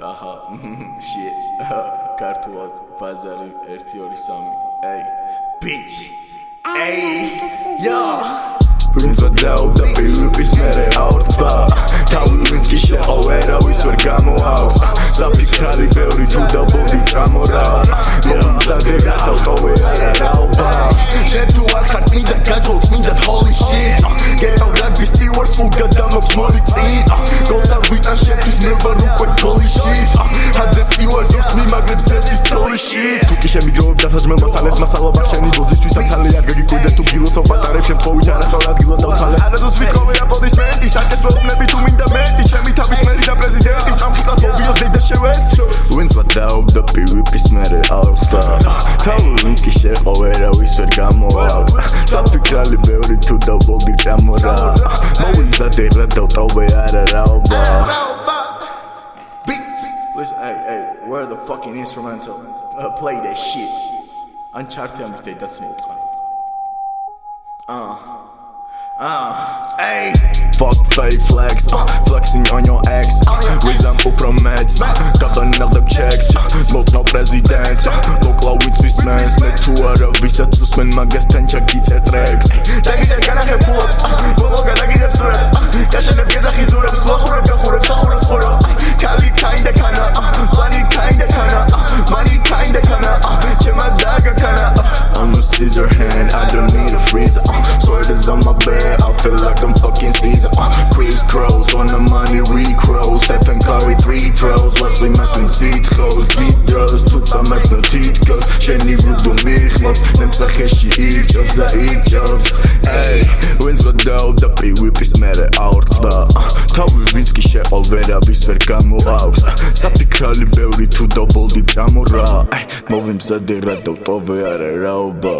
Aha, shit, ქართულად ბაზარი 1-2-3. Ey, bitch. Ey, yo. Wins without the purpose mere aortva. Თავი wins კი შეოვერავის ვერ გამოაქვს. საფიქრალი ბევრი თუ დაბოდი ჭამორა. მომზადე გადავტოვე არაობა. შენ თუ არ ხარ წმინდა გაჯოლს მინდა holy shit. Get out like this stewards full გადამოქვს მოლიწინ. გოლსა ვიტან შენთვის მე ვარ უკვე holy shit. Had stewards ურთ მიმაგრებს ეს holy shit. თუ კი შემიგროვებ დასაჯმელ მასალებს მასალა შენი გოძისთვის აცალე არ გაგიკვირდეს თუ გილოცავ პატარებ შემთხვევით არასწორად ადგილას დავცალე არადოს ვითხოვე აპლოდისმენტი საკესრობნები თუ მინდა მეტი ჩემი თავის მერი და პრეზიდენტი ჭამხიტას მობილოს დედა შევეც wins without the purpose mere aortva თავი wins კი შეოვერავის ვერ გამოაქვს საფიქრალი ბევრი თუ დაბოლდი ჭამორა მოვიმზადე რა დავტოვე არაობა Listen, hey, where the fucking instrumental? Play that shit. Uncharted am state that's smooth. Hey, fuck fake flex, flexing on your ex. Reason უფრო მეც, გადანახდებ checks. მოკნო პრეზიდენტს, მოკლა ვიცმისმენს. მე თუ არა ვისაც უსმენ მაგასთან ჩაგიწერ ტრეკს. დაგიჯერ განახებ ფულობს, ბოლო გადაგიდებ სურათს. გაშენებ გეძახი ზურებს, ვახურებ გახურებ, სახურებს ხურო. Kali kinda kana, money kinda kana, money kinda kana. Chema daga kana. I'm a scissor hand, I don't need a freezer. Sweaters on my bed, I feel like I'm fucking Caesar. Chris Cross on the money recrows. Stephen Curry 3 throws. Wesley Matthews seat close. Deep drugs, tuts I'm at no teeth goes. Jenny Rudo Michmops, Nemsacheshi irjobs, da irjobs. Hey, wins without the purpose mere aortva. Თავი ვინც კი შეოვერავის ვერ გამოაქვს. საფიქრალი ბევრი თუ დაბოლდი ჭამორა. მოვიმზადე რა დავტოვე არაობა.